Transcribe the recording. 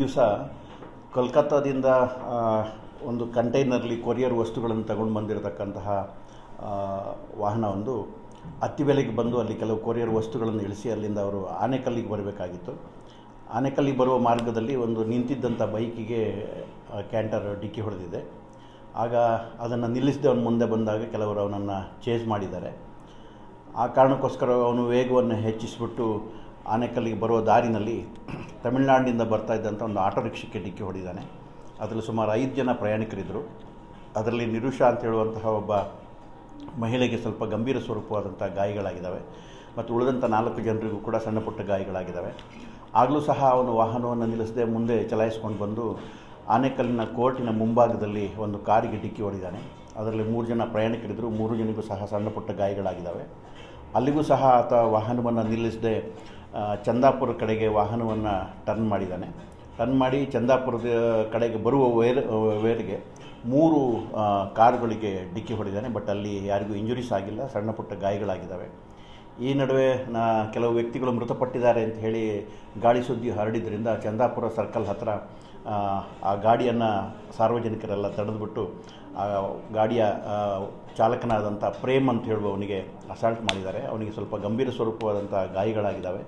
ದಿವಸ ಕೋಲ್ಕತ್ತಾದಿಂದ ಒಂದು ಕಂಟೈನರ್ಲಿ ಕೊರಿಯರ್ ವಸ್ತುಗಳನ್ನು ತಗೊಂಡು ಬಂದಿರತಕ್ಕಂತಹ ವಾಹನ ಒಂದು ಅತ್ತಿ ಬೆಲೆಗೆ ಬಂದು ಅಲ್ಲಿ ಕೆಲವು ಕೊರಿಯರ್ ವಸ್ತುಗಳನ್ನು ಇಳಿಸಿ ಅಲ್ಲಿಂದ ಅವರು ಆನೇಕಲ್ಲಿಗೆ ಬರಬೇಕಾಗಿತ್ತು. ಆನೇಕಲ್ಲಿಗೆ ಬರುವ ಮಾರ್ಗದಲ್ಲಿ ಒಂದು ನಿಂತಿದ್ದಂಥ ಬೈಕಿಗೆ ಕ್ಯಾಂಟರ್ ಡಿಕ್ಕಿ ಹೊಡೆದಿದೆ. ಆಗ ಅದನ್ನು ನಿಲ್ಲಿಸದೆ ಅವನು ಮುಂದೆ ಬಂದಾಗ ಕೆಲವರು ಅವನನ್ನು ಚೇಸ್ ಮಾಡಿದ್ದಾರೆ. ಆ ಕಾರಣಕ್ಕೋಸ್ಕರ ಅವನು ವೇಗವನ್ನು ಹೆಚ್ಚಿಸಿಬಿಟ್ಟು ಆನೇಕಲ್ಲಿಗೆ ಬರುವ ದಾರಿನಲ್ಲಿ ತಮಿಳುನಾಡಿನಿಂದ ಬರ್ತಾ ಇದ್ದಂಥ ಒಂದು ಆಟೋ ರಿಕ್ಷಕ್ಕೆ ಡಿಕ್ಕಿ ಹೊಡೆದಿದ್ದಾನೆ. ಅದರಲ್ಲಿ ಸುಮಾರು 5 ಜನ ಪ್ರಯಾಣಿಕರಿದ್ದರು. ಅದರಲ್ಲಿ ನಿರುಷಾ ಅಂತ ಹೇಳುವಂತಹ ಒಬ್ಬ ಮಹಿಳೆಗೆ ಸ್ವಲ್ಪ ಗಂಭೀರ ಸ್ವರೂಪವಾದಂಥ ಗಾಯಗಳಾಗಿದ್ದಾವೆ ಮತ್ತು ಉಳಿದಂಥ 4 ಜನರಿಗೂ ಕೂಡ ಸಣ್ಣ ಪುಟ್ಟ ಗಾಯಗಳಾಗಿದ್ದಾವೆ. ಆಗಲೂ ಸಹ ಅವನು ವಾಹನವನ್ನು ನಿಲ್ಲಿಸದೆ ಮುಂದೆ ಚಲಾಯಿಸ್ಕೊಂಡು ಬಂದು ಆನೇಕಲ್ಲಿನ ಕೋರ್ಟಿನ ಮುಂಭಾಗದಲ್ಲಿ ಒಂದು ಕಾರಿಗೆ ಡಿಕ್ಕಿ ಹೊಡೆದಿದ್ದಾನೆ. ಅದರಲ್ಲಿ 3 ಜನ ಪ್ರಯಾಣಿಕರಿದ್ದರು. 3 ಜನರಿಗೂ ಸಹ ಸಣ್ಣ ಪುಟ್ಟ ಗಾಯಗಳಾಗಿದ್ದಾವೆ. ಅಲ್ಲಿಗೂ ಸಹ ಆತ ವಾಹನವನ್ನು ನಿಲ್ಲಿಸದೆ ಚಂದಾಪುರ ಕಡೆಗೆ ವಾಹನವನ್ನು ಟರ್ನ್ ಮಾಡಿದ್ದಾನೆ. ಟರ್ನ್ ಮಾಡಿ ಚಂದಾಪುರದ ಕಡೆಗೆ ಬರುವ ವೇಳೆಗೆ 3 ಕಾರುಗಳಿಗೆ ಡಿಕ್ಕಿ ಹೊಡೆದಿದ್ದಾನೆ. ಬಟ್ ಅಲ್ಲಿ ಯಾರಿಗೂ ಇಂಜುರೀಸ್ ಆಗಿಲ್ಲ, ಸಣ್ಣ ಪುಟ್ಟ ಗಾಯಗಳಾಗಿದ್ದಾವೆ. ಈ ನಡುವೆ ಕೆಲವು ವ್ಯಕ್ತಿಗಳು ಮೃತಪಟ್ಟಿದ್ದಾರೆ ಅಂತ ಹೇಳಿ ಗಾಳಿ ಸುದ್ದಿ ಹರಡಿದ್ದರಿಂದ ಚಂದಾಪುರ ಸರ್ಕಲ್ ಹತ್ತಿರ ಆ ಗಾಡಿಯನ್ನು ಸಾರ್ವಜನಿಕರೆಲ್ಲ ತಡೆದುಬಿಟ್ಟು ಆ ಗಾಡಿಯ ಚಾಲಕನಾದಂಥ ಪ್ರೇಮ್ ಅಂತ ಹೇಳುವವನಿಗೆ ಅಸಾಲ್ಟ್ ಮಾಡಿದ್ದಾರೆ. ಅವನಿಗೆ ಸ್ವಲ್ಪ ಗಂಭೀರ ಸ್ವರೂಪವಾದಂಥ ಗಾಯಗಳಾಗಿದ್ದಾವೆ.